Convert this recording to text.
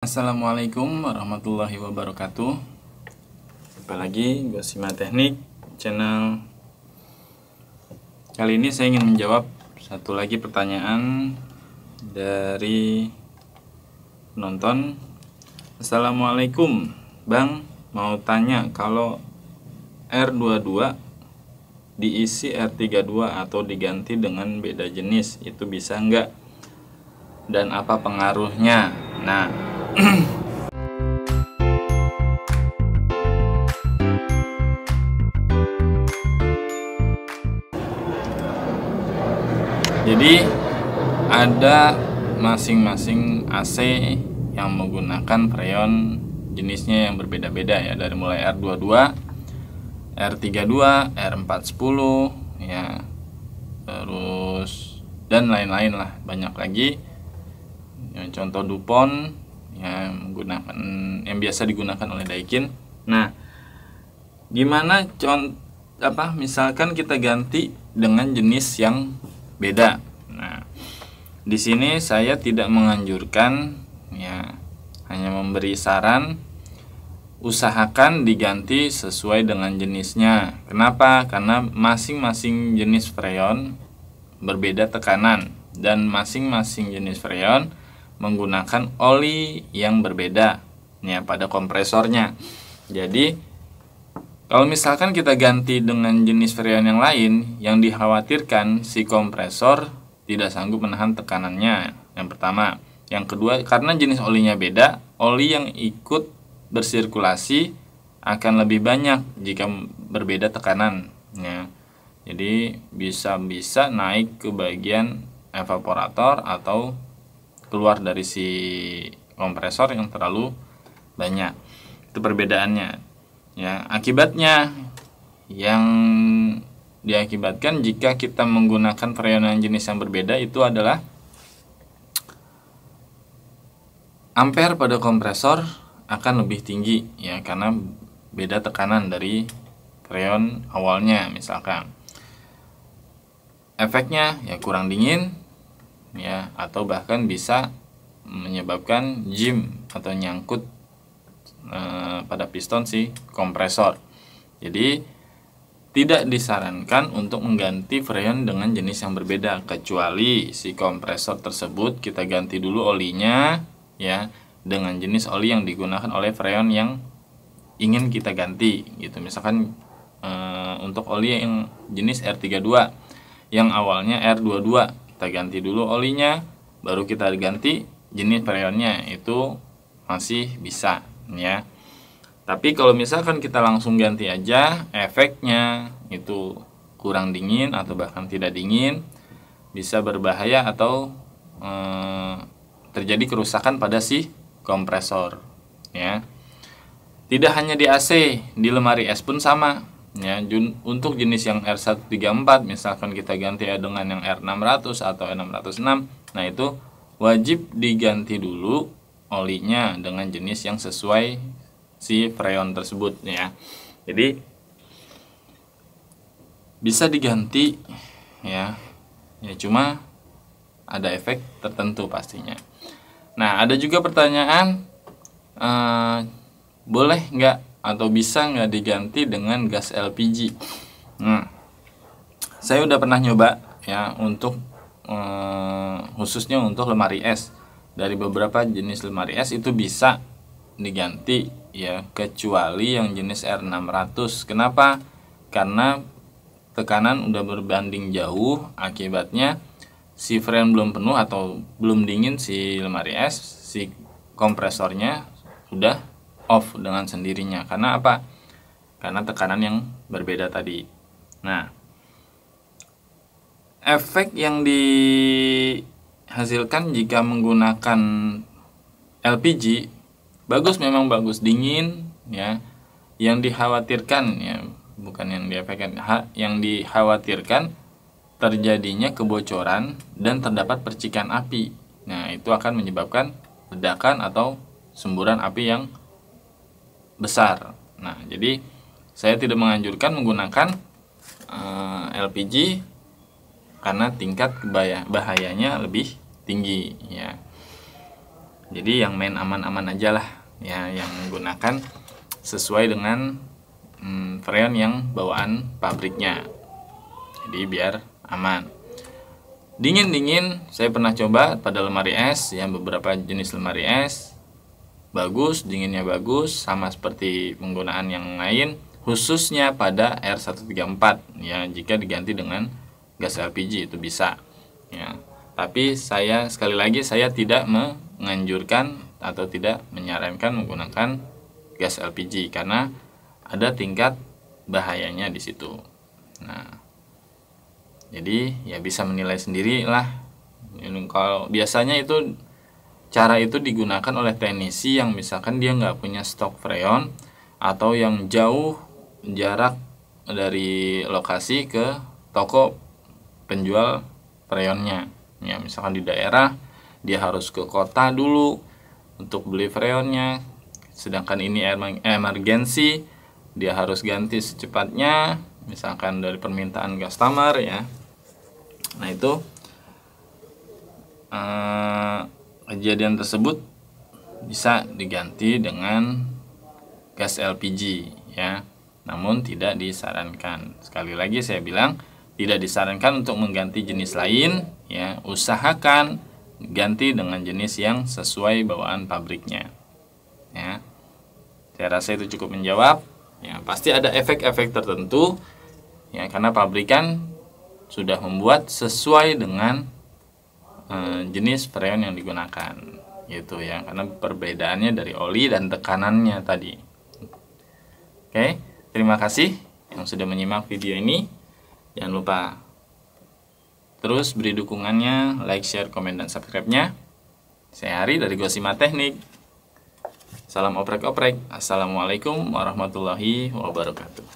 Assalamualaikum warahmatullahi wabarakatuh. Jumpa lagi Gosima Teknik channel. Kali ini saya ingin menjawab satu lagi pertanyaan dari penonton. Assalamualaikum Bang, mau tanya kalau R22 diisi R32 atau diganti dengan beda jenis, itu bisa nggak? Dan apa pengaruhnya? Nah, jadi ada masing-masing AC yang menggunakan freon jenisnya yang berbeda-beda ya, dari mulai R22, R32, R410 ya, terus dan lain-lain lah, banyak lagi. Yang contoh Dupont yang menggunakan yang biasa digunakan oleh Daikin. Nah, gimana misalkan kita ganti dengan jenis yang beda. Nah, di sini saya tidak menganjurkan ya, hanya memberi saran usahakan diganti sesuai dengan jenisnya. Kenapa? Karena masing-masing jenis freon berbeda tekanan dan masing-masing jenis freon menggunakan oli yang berbeda ya pada kompresornya. Jadi kalau misalkan kita ganti dengan jenis freon yang lain, yang dikhawatirkan si kompresor tidak sanggup menahan tekanannya. Yang pertama, yang kedua, karena jenis olinya beda, oli yang ikut bersirkulasi akan lebih banyak jika berbeda tekanan ya. Jadi bisa naik ke bagian evaporator atau keluar dari si kompresor yang terlalu banyak. Itu perbedaannya ya. Akibatnya yang diakibatkan jika kita menggunakan freon jenis yang berbeda itu adalah ampere pada kompresor akan lebih tinggi ya, karena beda tekanan dari freon awalnya. Misalkan efeknya ya kurang dingin ya, atau bahkan bisa menyebabkan jam atau nyangkut pada piston si kompresor. Jadi tidak disarankan untuk mengganti freon dengan jenis yang berbeda, kecuali si kompresor tersebut kita ganti dulu olinya ya dengan jenis oli yang digunakan oleh freon yang ingin kita ganti gitu. Misalkan untuk oli yang jenis R32 yang awalnya R22, kita ganti dulu olinya, baru kita ganti jenis freonnya, itu masih bisa ya. Tapi kalau misalkan kita langsung ganti aja, efeknya itu kurang dingin atau bahkan tidak dingin, bisa berbahaya atau terjadi kerusakan pada si kompresor ya. Tidak hanya di AC, di lemari es pun sama ya. Untuk jenis yang R134 misalkan kita ganti ya dengan yang R600 atau R606, nah itu wajib diganti dulu olinya dengan jenis yang sesuai si freon tersebut ya. Jadi bisa diganti ya, cuma ada efek tertentu pastinya. Nah, ada juga pertanyaan, boleh nggak atau bisa nggak diganti dengan gas LPG? Saya udah pernah nyoba ya, untuk khususnya untuk lemari es. Dari beberapa jenis lemari es itu bisa diganti ya, kecuali yang jenis R600. Kenapa? Karena tekanan udah berbanding jauh, akibatnya si freon belum penuh atau belum dingin si lemari es, si kompresornya sudah off dengan sendirinya. Karena apa? Karena tekanan yang berbeda tadi. Nah, efek yang dihasilkan jika menggunakan LPG bagus, memang bagus dingin ya. Yang dikhawatirkan ya, bukan yang diefekkan, yang dikhawatirkan terjadinya kebocoran dan terdapat percikan api. Nah, itu akan menyebabkan ledakan atau semburan api yang besar. Nah, jadi saya tidak menganjurkan menggunakan LPG karena tingkat bahayanya lebih tinggi ya. Jadi yang main aman-aman aja lah ya, yang menggunakan sesuai dengan freon yang bawaan pabriknya. Jadi biar aman. Dingin saya pernah coba pada lemari es ya, beberapa jenis lemari es bagus, dinginnya bagus, sama seperti penggunaan yang lain, khususnya pada R134 ya. Jika diganti dengan gas LPG itu bisa ya. Tapi sekali lagi saya tidak menganjurkan atau tidak menyarankan menggunakan gas LPG karena ada tingkat bahayanya di situ. Nah, jadi ya bisa menilai sendiri lah. Kalau biasanya itu cara itu digunakan oleh teknisi yang misalkan dia nggak punya stok freon atau yang jauh jarak dari lokasi ke toko penjual freonnya. Ya, misalkan di daerah dia harus ke kota dulu untuk beli freonnya. Sedangkan ini emergency, dia harus ganti secepatnya, misalkan dari permintaan customer ya. Nah, itu kejadian tersebut bisa diganti dengan gas LPG ya, namun tidak disarankan. Sekali lagi saya bilang tidak disarankan untuk mengganti jenis lain ya, usahakan ganti dengan jenis yang sesuai bawaan pabriknya ya. Saya rasa itu cukup menjawab ya. Pasti ada efek-efek tertentu ya, karena pabrikan sudah membuat sesuai dengan jenis freon yang digunakan gitu ya, karena perbedaannya dari oli dan tekanannya tadi. Oke, terima kasih yang sudah menyimak video ini. Jangan lupa terus beri dukungannya, like, share, komen, dan subscribe-nya. Saya Hari dari Gosima Teknik. Salam oprek-oprek. Assalamualaikum warahmatullahi wabarakatuh.